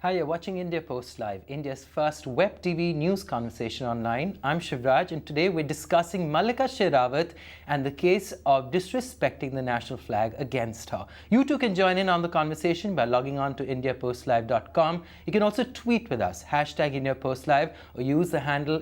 Hi, you're watching India Post Live, India's first web TV news conversation online. I'm Shivraj, and today we're discussing Mallika Sherawat and the case of disrespecting the national flag against her. You too can join in on the conversation by logging on to indiapostlive.com. You can also tweet with us, #IndiaPostLive, or use the handle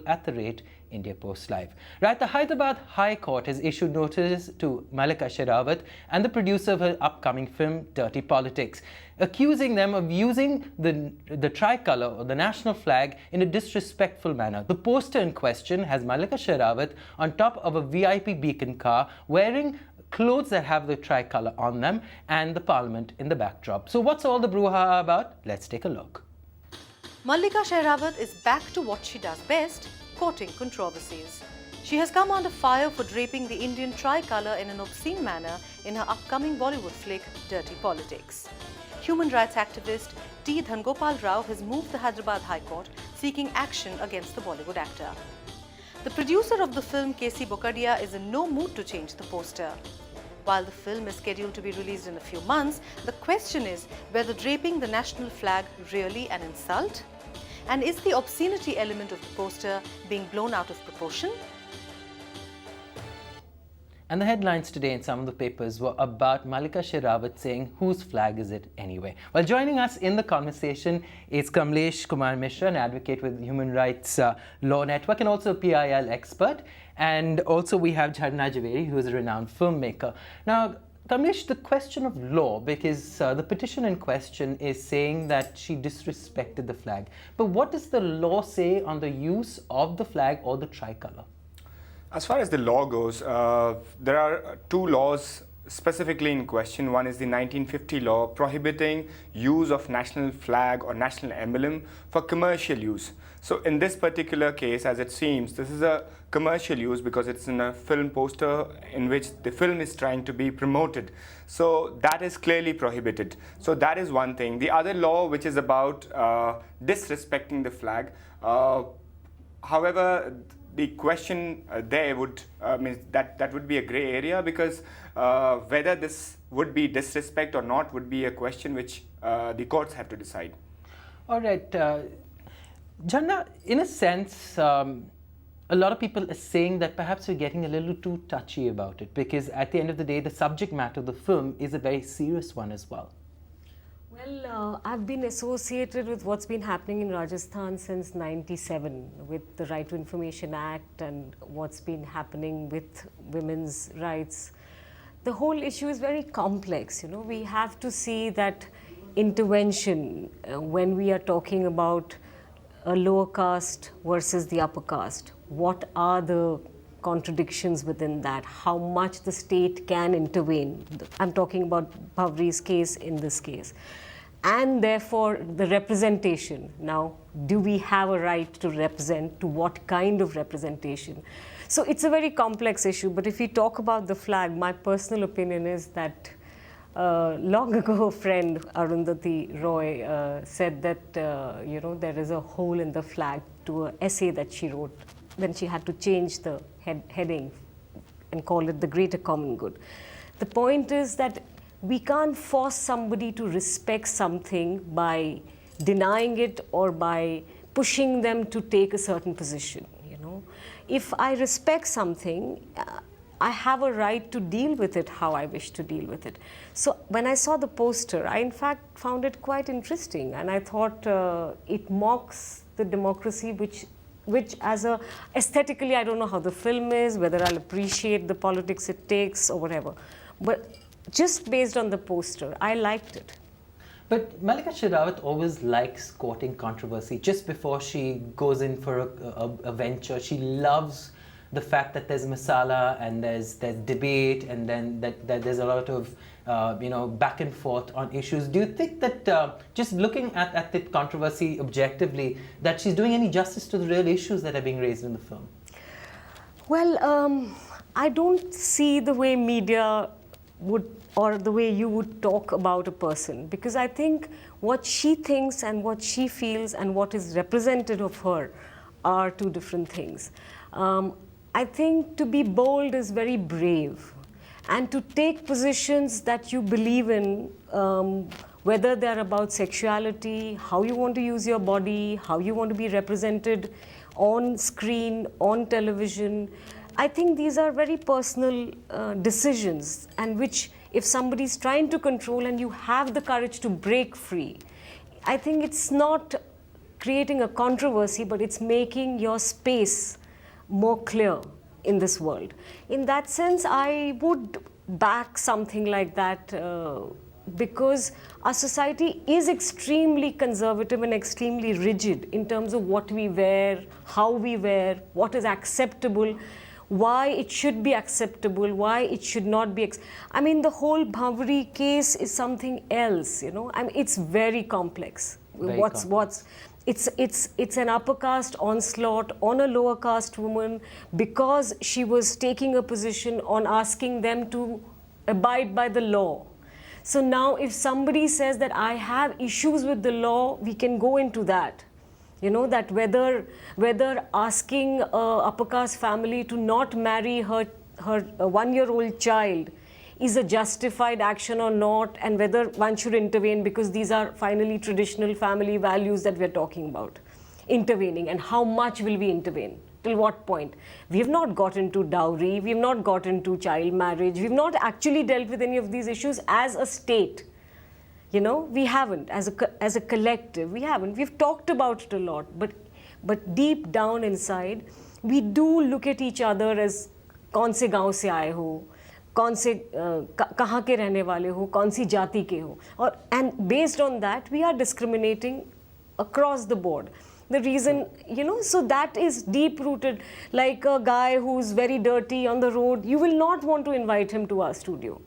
@India Post Live. Right, the Hyderabad High Court has issued notice to Mallika Sherawat and the producer of her upcoming film Dirty Politics, accusing them of using the tricolour or the national flag in a disrespectful manner. The poster in question has Mallika Sherawat on top of a VIP beacon car wearing clothes that have the tricolour on them and the parliament in the backdrop. So what's all the brouhaha about? Let's take a look. Mallika Sherawat is back to what she does best, courting controversies. She has come under fire for draping the Indian tricolour in an obscene manner in her upcoming Bollywood flick, Dirty Politics. Human rights activist T. Dhangopal Rao has moved the Hyderabad High Court seeking action against the Bollywood actor. The producer of the film, K.C. Bokadia, is in no mood to change the poster. While the film is scheduled to be released in a few months, the question is whether draping the national flag really an insult? And is the obscenity element of the poster being blown out of proportion? And the headlines today in some of the papers were about Mallika Sherawat saying, whose flag is it anyway? Well, joining us in the conversation is Kamlesh Kumar Mishra, an advocate with Human Rights Law Network and also a PIL expert. And also we have Jharna Javeri, who is a renowned filmmaker. Now, Kamlesh, the question of law, because the petition in question is saying that she disrespected the flag. But what does the law say on the use of the flag or the tricolour? As far as the law goes, there are two laws specifically in question. One is the 1950 law prohibiting use of national flag or national emblem for commercial use. So in this particular case, as it seems, this is a commercial use because it's in a film poster in which the film is trying to be promoted. So that is clearly prohibited. So that is one thing. The other law, which is about disrespecting the flag, however, the question there would mean that would be a grey area because whether this would be disrespect or not would be a question which the courts have to decide. All right. Jharna, in a sense, a lot of people are saying that perhaps we're getting a little too touchy about it because at the end of the day, the subject matter of the film is a very serious one as well. Well, I've been associated with what's been happening in Rajasthan since '97 with the Right to Information Act and what's been happening with women's rights. The whole issue is very complex. You know, we have to see that intervention when we are talking about a lower caste versus the upper caste. What are the contradictions within that? How much the state can intervene? I'm talking about Bhavri's case in this case. And therefore, the representation. Now, do we have a right to represent? To what kind of representation? So it's a very complex issue. But if we talk about the flag, my personal opinion is that long ago, a friend, Arundhati Roy, said that there is a hole in the flag to an essay that she wrote. Then she had to change the heading and call it the greater common good. The point is that we can't force somebody to respect something by denying it or by pushing them to take a certain position. You know, if I respect something, I have a right to deal with it how I wish to deal with it. So when I saw the poster, I in fact found it quite interesting, and I thought it mocks the democracy, which as a aesthetically, I don't know how the film is, whether I'll appreciate the politics it takes or whatever, but just based on the poster, I liked it. But Mallika Sherawat always likes courting controversy. Just before she goes in for a venture, she loves the fact that there's masala and there's debate and then that there's a lot of back and forth on issues. Do you think that just looking at the controversy objectively, that she's doing any justice to the real issues that are being raised in the film? Well, I don't see the way media would or the way you would talk about a person, because I think what she thinks and what she feels and what is represented of her are two different things. I think to be bold is very brave, and to take positions that you believe in whether they're about sexuality, how you want to use your body, how you want to be represented on screen, on television. I think these are very personal decisions, and which if somebody's trying to control and you have the courage to break free, I think it's not creating a controversy, but it's making your space more clear in this world. In that sense, I would back something like that because our society is extremely conservative and extremely rigid in terms of what we wear, how we wear, what is acceptable, why it should be acceptable, why it should not be. I mean, the whole Bhavri case is something else, you know. I mean, it's very complex. It's an upper caste onslaught on a lower caste woman because she was taking a position on asking them to abide by the law. So now if somebody says that I have issues with the law, we can go into that. You know, that whether asking a upper caste family to not marry her 1-year-old child is a justified action or not, and whether one should intervene, because these are finally traditional family values that we're talking about. Intervening, and how much will we intervene? Till what point? We have not got into dowry, we have not got into child marriage, we have not actually dealt with any of these issues as a state. You know, we haven't, as a collective, we haven't. We've talked about it a lot, but deep down inside, we do look at each other as कौन से गांव से आए हो, कौन से कहाँ के रहने वाले हो, कौन सी जाति के हो, और and based on that, we are discriminating across the board. The reason, you know, so that is deep rooted. Like a guy who's very dirty on the road, you will not want to invite him to our studio.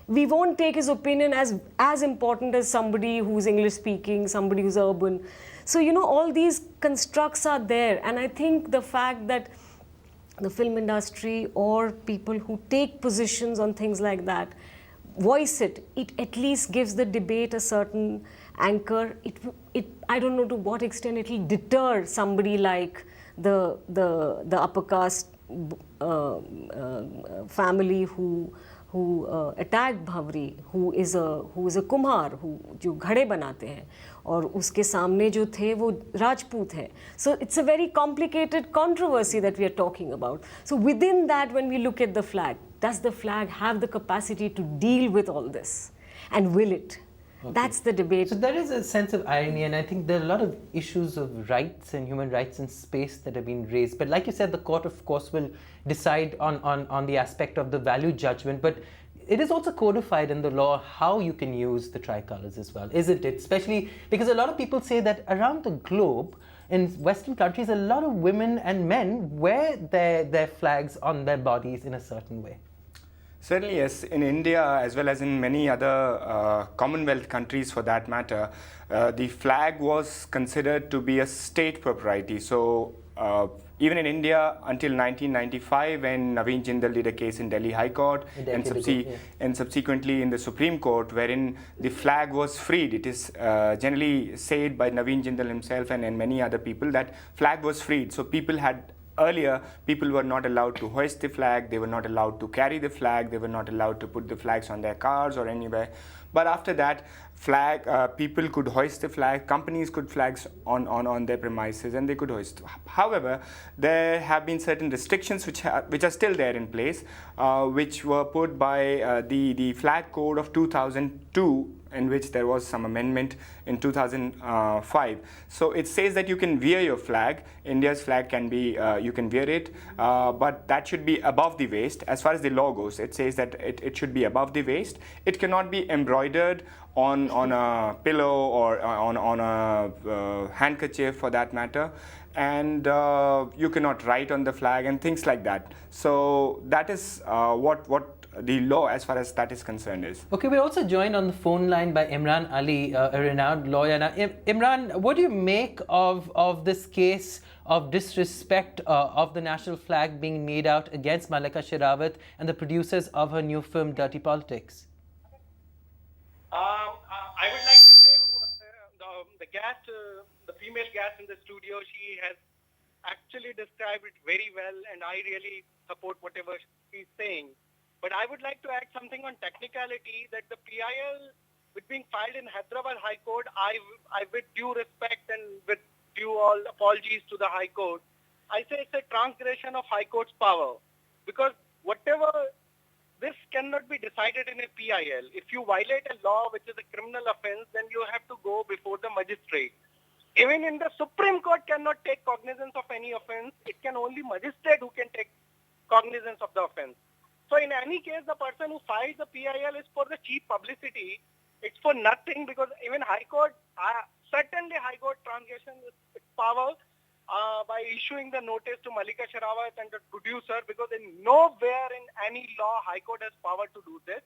We won't take his opinion as important as somebody who's English speaking, somebody who's urban. So, you know, all these constructs are there. And I think the fact that the film industry or people who take positions on things like that voice it at least gives the debate a certain anchor. I don't know to what extent it will deter somebody like the upper caste family who attacked Bhavri, who is a Kumar, who जो घड़े बनाते हैं, और उसके सामने जो थे वो राजपूत हैं. So it's a very complicated controversy that we are talking about. So within that, when we look at the flag, does the flag have the capacity to deal with all this, and will it? Okay. That's the debate. So there is a sense of irony, and I think there are a lot of issues of rights and human rights in space that have been raised. But like you said, the court, of course, will decide on the aspect of the value judgment. But it is also codified in the law how you can use the tricolours as well, isn't it? Especially because a lot of people say that around the globe, in Western countries, a lot of women and men wear their flags on their bodies in a certain way. Certainly, yes. In India, as well as in many other Commonwealth countries for that matter, the flag was considered to be a state propriety. So even in India, until 1995, when Naveen Jindal did a case in Delhi High Court and subsequently in the Supreme Court, wherein the flag was freed. It is generally said by Naveen Jindal himself and many other people that flag was freed. So earlier, people were not allowed to hoist the flag, they were not allowed to carry the flag, they were not allowed to put the flags on their cars or anywhere. But after that, people could hoist the flag, companies could flags on their premises, and they could hoist. However, there have been certain restrictions which are still there in place, which were put by the Flag Code of 2002, in which there was some amendment in 2005. So it says that you can wear your flag. India's flag can be, you can wear it, but that should be above the waist. As far as the law goes, it says that it should be above the waist. It cannot be embroidered on a pillow or on a handkerchief for that matter. And you cannot write on the flag and things like that. So that is what the law, as far as that is concerned, is. Okay, we're also joined on the phone line by Imran Ali, a renowned lawyer. Now, Imran, what do you make of this case of disrespect of the national flag being made out against Mallika Sherawat and the producers of her new film, Dirty Politics? I would like to say the female guest in the studio, she has actually described it very well, and I really support whatever she's saying. But I would like to add something on technicality, that the PIL with being filed in Hyderabad High Court, I with due respect and with due all apologies to the High Court, I say it's a transgression of High Court's power, because whatever, this cannot be decided in a PIL. If you violate a law which is a criminal offense, then you have to go before the magistrate. Even in the Supreme Court cannot take cognizance of any offense. It can only magistrate who can take cognizance of the offense. So in any case, the person who files the PIL is for the cheap publicity. It's for nothing, because even High Court, certainly High Court transgression its power by issuing the notice to Mallika Sherawat and the producer, because in nowhere in any law High Court has power to do this.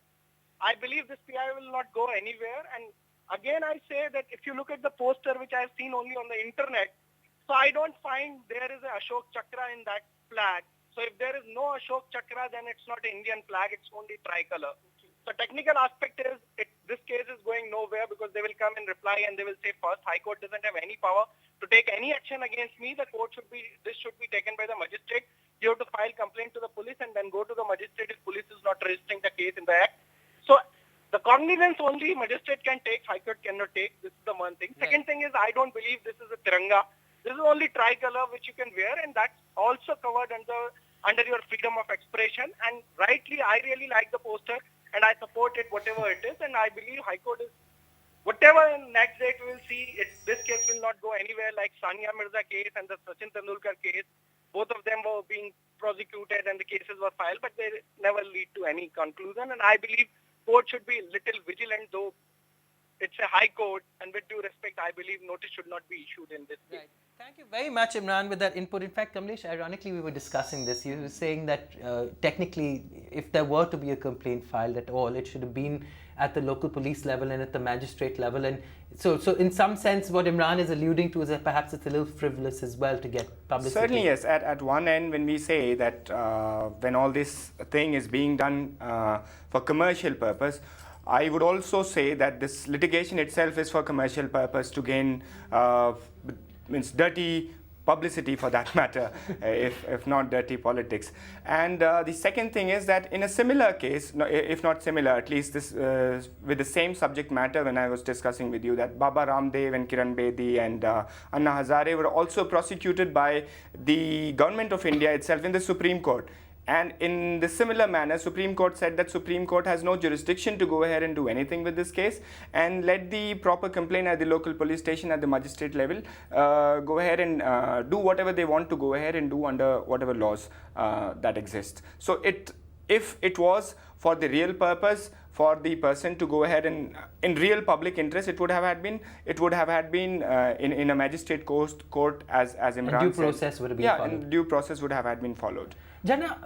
I believe this PI will not go anywhere. And again, I say that if you look at the poster, which I have seen only on the internet, so I don't find there is a Ashok Chakra in that flag. So if there is no Ashok Chakra, then it's not an Indian flag, it's only tricolor. So technical aspect is, this case is going nowhere, because they will come and reply and they will say, first, High Court doesn't have any power to take any action against me. The court this should be taken by the magistrate. You have to file complaint to the police and then go to the magistrate if police is not registering the case in the act. So the cognizance only magistrate can take, High Court cannot take. This is the one thing. Right. Second thing is, I don't believe this is a tiranga. This is only tricolor which you can wear, and that's also covered under your freedom of expression. And rightly, I really like the poster and I support it, whatever it is. And I believe High Court is, whatever in next date we will see, this case will not go anywhere like Sania Mirza case and the Sachin Tendulkar case. Both of them were being prosecuted and the cases were filed, but they never lead to any conclusion. And I believe court should be a little vigilant, though it's a High Court, and with due respect, I believe notice should not be issued in this case. Right. Thank you very much, Imran, with that input. In fact, Kamlesh, ironically, we were discussing this. You were saying that technically, if there were to be a complaint filed at all, it should have been at the local police level and at the magistrate level. And so in some sense, what Imran is alluding to is that perhaps it's a little frivolous as well to get publicity. Certainly, yes. At one end, when we say that when all this thing is being done for commercial purpose, I would also say that this litigation itself is for commercial purpose to gain means dirty publicity for that matter, if not dirty politics. And the second thing is that in a similar case, if not similar, at least this with the same subject matter, when I was discussing with you that Baba Ramdev and Kiran Bedi and Anna Hazare were also prosecuted by the government of India itself in the Supreme Court. And in the similar manner, Supreme Court said that Supreme Court has no jurisdiction to go ahead and do anything with this case, and let the proper complaint at the local police station at the magistrate level go ahead and do whatever they want to go ahead and do under whatever laws that exist. So if it was for the real purpose, for the person to go ahead and in real public interest, it would have been in a magistrate court as Imran and said. due process would have been followed. And due process would have been followed. Jana,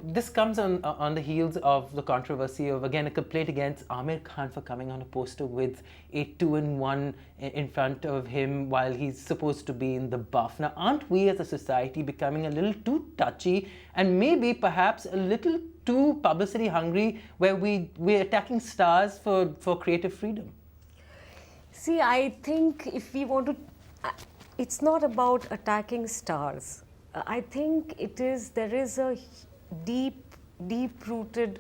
this comes on the heels of the controversy of, again, a complaint against Amir Khan for coming on a poster with a 2-in-1 in front of him while he's supposed to be in the buff. Now, aren't we as a society becoming a little too touchy and maybe perhaps a little too publicity hungry, where we're attacking stars for creative freedom? See, I think if we want to, it's not about attacking stars. I think there is a deep-rooted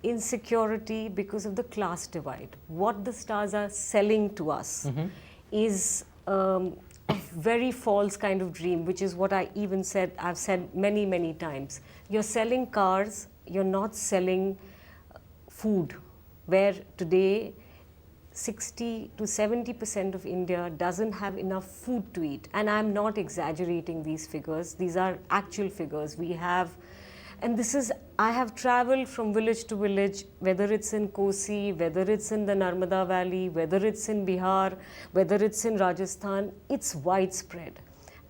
insecurity because of the class divide. What the stars are selling to us is a very false kind of dream, which is what I've said many, many times. You're selling cars, you're not selling food, where today 60 to 70% of India doesn't have enough food to eat. And I'm not exaggerating these figures. These are actual figures. I have traveled from village to village, whether it's in Kosi, whether it's in the Narmada Valley, whether it's in Bihar, whether it's in Rajasthan, it's widespread.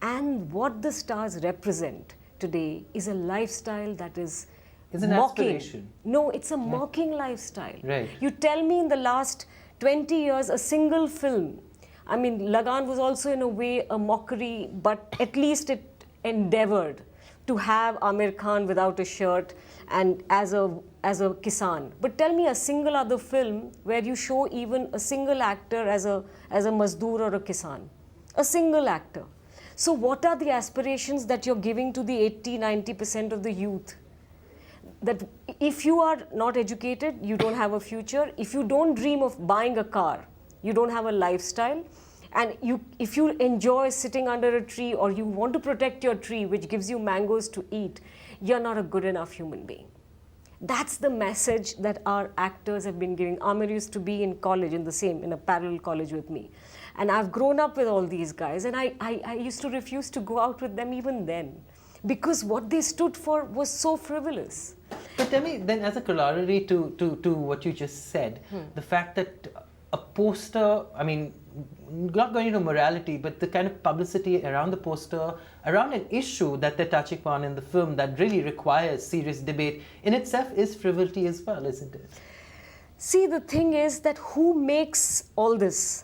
And what the stars represent today is a lifestyle that is an mocking. aspiration. No, it's a mocking lifestyle. Right. You tell me in the last 20 years, a single film. I mean, Lagan was also in a way a mockery, but at least it endeavored to have Amir Khan without a shirt and as a Kisan. But tell me a single other film where you show even a single actor as a Mazdoor or a Kisan. A single actor. So what are the aspirations that you're giving to the 80-90% of the youth? that if you are not educated, you don't have a future. If you don't dream of buying a car, you don't have a lifestyle. And if you enjoy sitting under a tree, or you want to protect your tree which gives you mangoes to eat, you're not a good enough human being. That's the message that our actors have been giving. Amir used to be in college, in a parallel college with me. And I've grown up with all these guys, and I used to refuse to go out with them even then, because what they stood for was so frivolous. But tell me then, as a corollary to what you just said, the fact that a poster, I mean, not going into morality, but the kind of publicity around the poster, around an issue that they're touching upon in the film that really requires serious debate, in itself is frivolity as well, isn't it? See, the thing is that who makes all this?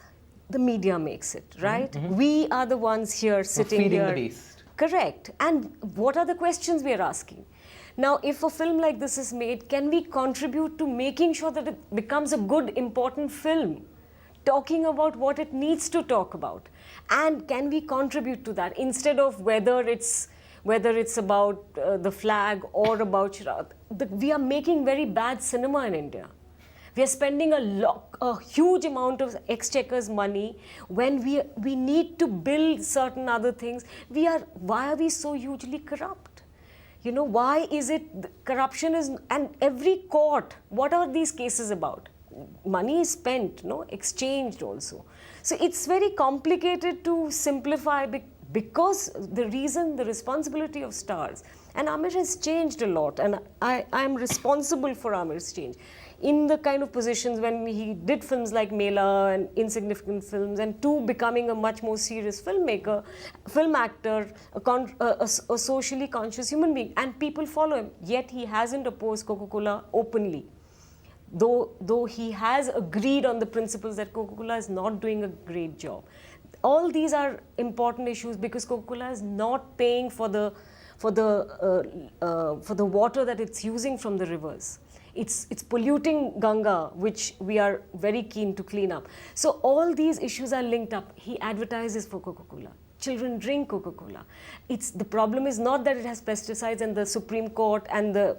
The media makes it, right? We are the ones here sitting feeding here. the beast. Correct. And what are the questions we are asking? Now, if a film like this is made, can we contribute to making sure that it becomes a good, important film, talking about what it needs to talk about? And can we contribute to that instead of whether it's about the flag or about Sharabat? We are making very bad cinema in India. We are spending a huge amount of exchequer's money when we need to build certain other things. Why are we so hugely corrupt? You know, why is it corruption is, and every court, what are these cases about? Money is spent, exchanged also. So it's very complicated to simplify, because the responsibility of stars, and Amir has changed a lot, and I am responsible for Amir's change. In the kind of positions when he did films like Mela and insignificant films, and to becoming a much more serious filmmaker, film actor, a socially conscious human being, and people follow him. Yet he hasn't opposed Coca-Cola openly, though he has agreed on the principles that Coca-Cola is not doing a great job. All these are important issues, because Coca-Cola is not paying for the water that it's using from the rivers. It's polluting Ganga, which we are very keen to clean up. So all these issues are linked up. He advertises for Coca-Cola. Children drink Coca-Cola. The problem is not that it has pesticides, and the Supreme Court and the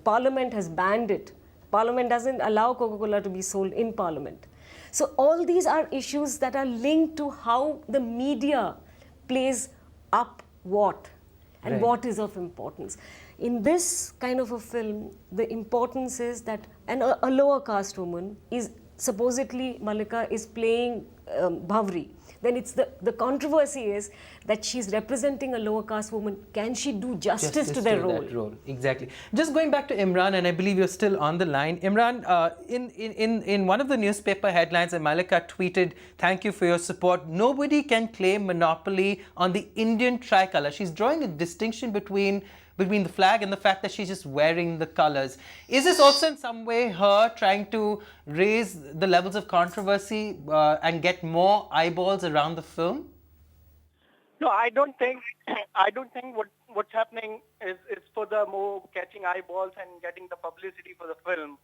Parliament has banned it. Parliament doesn't allow Coca-Cola to be sold in Parliament. So all these are issues that are linked to how the media plays up what and what is of importance. In this kind of a film, the importance is that a lower caste woman is supposedly, Mallika is playing Bhavri. Then the controversy is that she's representing a lower caste woman. Can she do justice to their role? That role? Exactly. Just going back to Imran, and I believe you're still on the line. Imran, in one of the newspaper headlines, Mallika tweeted, "Thank you for your support. Nobody can claim monopoly on the Indian tricolour." She's drawing a distinction between the flag and the fact that she's just wearing the colors. Is this also in some way her trying to raise the levels of controversy and get more eyeballs around the film? No, I don't think what's happening is for the more catching eyeballs and getting the publicity for the film.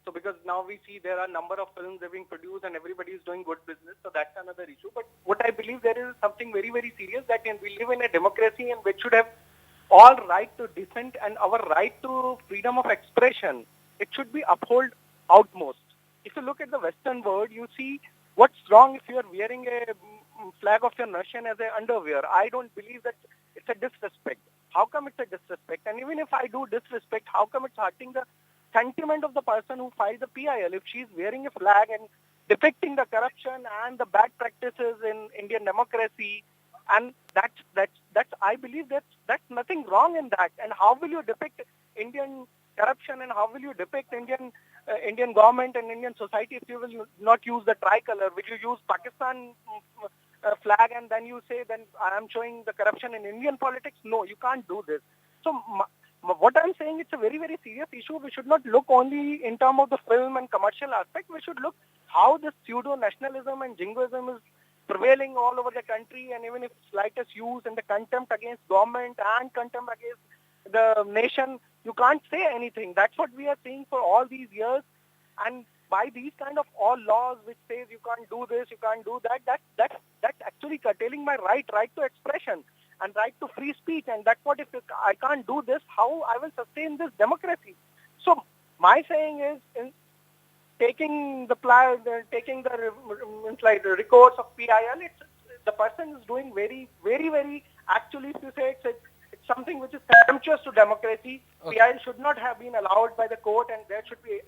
So because now we see there are a number of films that are being produced and everybody is doing good business, so that's another issue. But what I believe there is something very, very serious, that we live in a democracy and which should have all right to dissent and our right to freedom of expression. It should be upheld outmost. If you look at the Western world, you see what's wrong if you are wearing a flag of your nation as an underwear. I don't believe that it's a disrespect. How come it's a disrespect? And even if I do disrespect, how come it's hurting the sentiment of the person who filed the PIL? If she's wearing a flag and depicting the corruption and the bad practices in Indian democracy, and that's I believe that's nothing wrong in that. And how will you depict Indian corruption, and how will you depict Indian government and Indian society if you will not use the tricolour? Will you use Pakistan flag and then you say then I am showing the corruption in Indian politics? No, you can't do this. So what I'm saying, it's a very, very serious issue. We should not look only in terms of the film and commercial aspect. We should look how this pseudo-nationalism and jingoism is prevailing all over the country, and even if slightest use and the contempt against government and contempt against the nation, you can't say anything. That's what we are seeing for all these years. And by these kind of all laws which says you can't do this, you can't do that, that's actually curtailing my right to expression. and right to free speech. And that's what, if I can't do this, how I will sustain this democracy? So my saying is, in taking the recourse of PIL, the person is doing very, very, very, actually, if you say it's something which is contemptuous to democracy. Okay. PIL should not have been allowed by the court, and there should be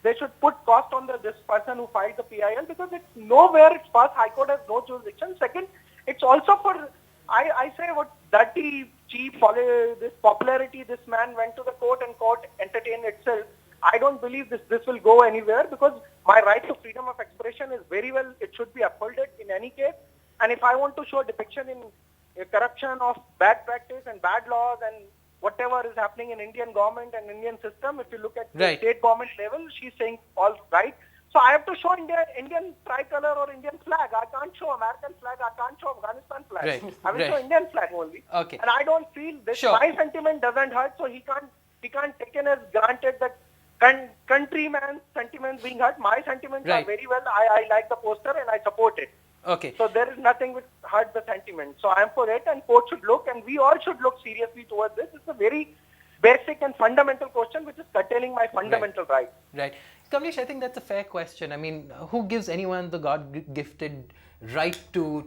they should put cost on this person who filed the PIL, because it's nowhere. It's first, High Court has no jurisdiction. Second, it's also for, I say, what dirty, cheap, this popularity. This man went to the court and court entertained itself. I don't believe this will go anywhere, because my right to freedom of expression is very well, it should be upheld in any case. And if I want to show depiction in corruption of bad practice and bad laws and whatever is happening in Indian government and Indian system, if you look at the Right. state government level, she's saying all right. So I have to show Indian tricolor or Indian flag. I can't show American flag. I can't show Afghanistan flag. Right. I will Right. show Indian flag only. Okay. And I don't feel this. Sure. My sentiment doesn't hurt, so he can't take it as granted that countryman's sentiments being hurt. My sentiments Right. are very well. I like the poster and I support it. Okay. So there is nothing which hurt the sentiment. So I am for it, and court should look, and we all should look seriously towards this. It's a very basic and fundamental question which is curtailing my fundamental right. Right. Kamlesh, I think that's a fair question. I mean, who gives anyone the God-gifted right to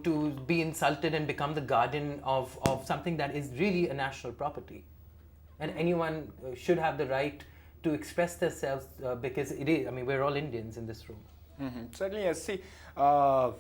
be insulted and become the guardian of something that is really a national property? And anyone should have the right to express themselves because it is, I mean, we're all Indians in this room. Mm-hmm. Certainly, yes. See, Or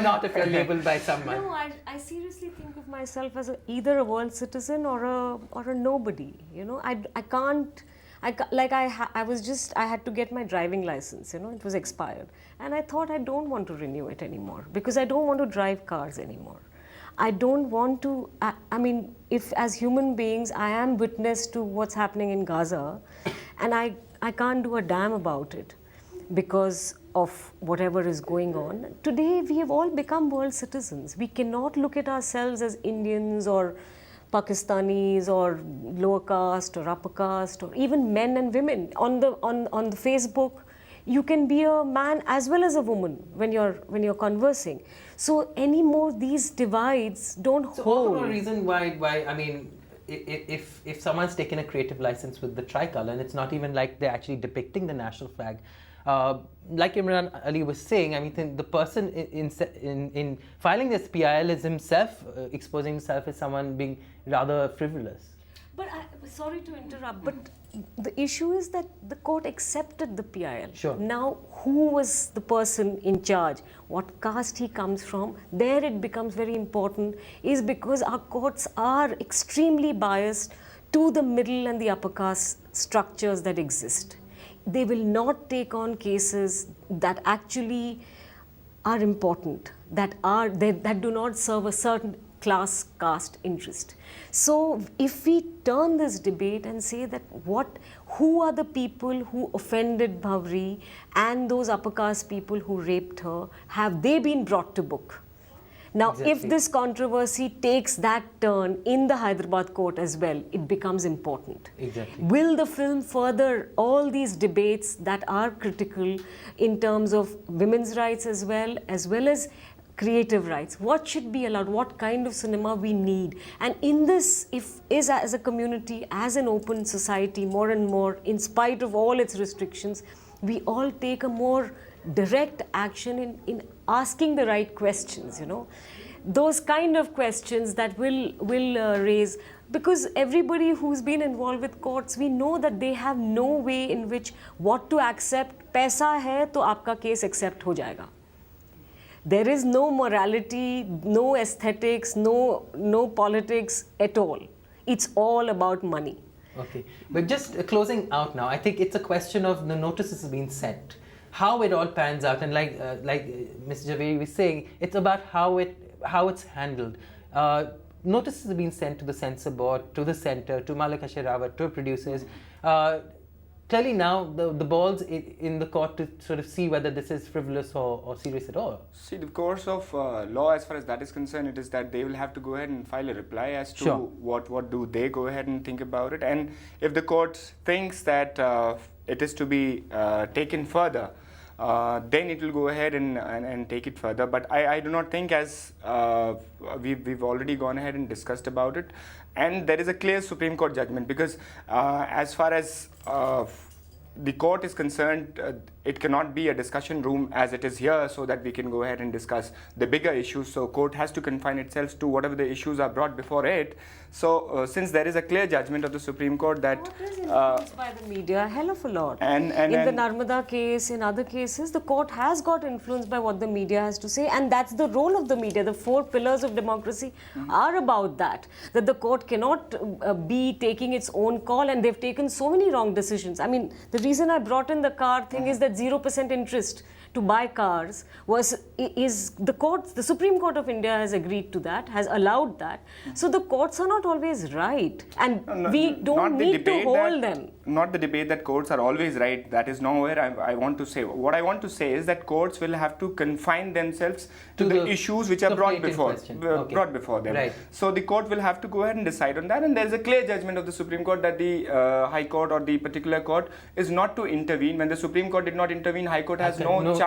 not if you're labeled by someone. No, I seriously think of myself as either a world citizen or a nobody. You know, I can't. I had to get my driving license. You know, it was expired, and I thought I don't want to renew it anymore because I don't want to drive cars anymore. I don't want to. I mean, if as human beings I am witness to what's happening in Gaza, and I can't do a damn about it because of whatever is going on. Today we have all become world citizens. We cannot look at ourselves as Indians or Pakistanis or lower caste or upper caste or even men and women. On the Facebook, you can be a man as well as a woman when you're conversing. So any more these divides don't So hold. also a reason why I mean, if someone's taken a creative license with the tricolour and it's not even like they're actually depicting the national flag, like Imran Ali was saying, I mean, the person in filing this PIL is himself exposing himself as someone being rather frivolous. But sorry to interrupt, but the issue is that the court accepted the PIL. Sure. Now, who was the person in charge? What caste he comes from? There it becomes very important, is because our courts are extremely biased to the middle and the upper caste structures that exist. They will not take on cases that actually are important, that do not serve a certain class caste interest. So if we turn this debate and say that who are the people who offended Bhavri and those upper caste people who raped her, have they been brought to book? Now, Exactly. if this controversy takes that turn in the Hyderabad court as well, it becomes important. Exactly. Will the film further all these debates that are critical in terms of women's rights as well as creative rights? What should be allowed? What kind of cinema we need? And in this, as a community, as an open society, more and more, in spite of all its restrictions, we all take a more direct action in asking the right questions, you know. Those kind of questions that will raise, because everybody who's been involved with courts, we know that they have no way in which what to accept. Paisa hai to aapka case accept ho jayega. There is no morality, no aesthetics, no politics at all. It's all about money. Okay, but just closing out now, I think it's a question of the notices being sent, how it all pans out, and like Mr. Javeri was saying, it's about how it's handled. Notices have been sent to the censor board, to the center, to Malika Sherawat, to producers. Clearly now the ball's in the court to sort of see whether this is frivolous or serious at all. See, the course of law, as far as that is concerned, it is that they will have to go ahead and file a reply as to Sure. what do they go ahead and think about it. And if the court thinks that it is to be taken further, then it will go ahead and take it further. But I do not think, as we've already gone ahead and discussed about it, and there is a clear Supreme Court judgment, because as far as the court is concerned, it cannot be a discussion room as it is here, so that we can go ahead and discuss the bigger issues. So court has to confine itself to whatever the issues are brought before it. So since there is a clear judgment of the Supreme Court that Court is influenced by the media a hell of a lot. And in the Narmada case, in other cases, the court has got influenced by what the media has to say, and that's the role of the media. The 4 pillars of democracy are about that the court cannot be taking its own call, and they've taken so many wrong decisions. I mean, the reason I brought in the car thing is that 0% interest to buy cars is the Supreme Court of India has agreed to that, has allowed that. So the courts are not always right, and we don't need to hold them. Not the debate that courts are always right. That is nowhere I want to say. What I want to say is that courts will have to confine themselves to the issues which are brought before them. Right. So the court will have to go ahead and decide on that, and there is a clear judgment of the Supreme Court that the High Court or the particular court is not to intervene. When the Supreme Court did not intervene, High Court has no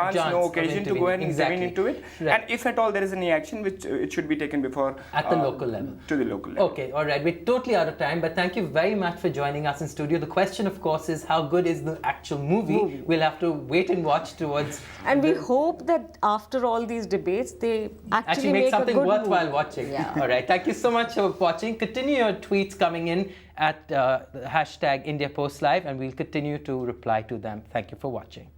occasion to go ahead and intervene into it. Right. And if at all there is any action, which it should be taken before at the local level. To the local level. Okay, all right. We're totally out of time, but thank you very much for joining us in studio. The question, of course, is how good is the actual movie? We'll have to wait and watch towards. And we hope that after all these debates, they actually make something a good worthwhile movie. watching. Yeah. All right. Thank you so much for watching. Continue your tweets coming in at the hashtag IndiaPostLive, and we'll continue to reply to them. Thank you for watching.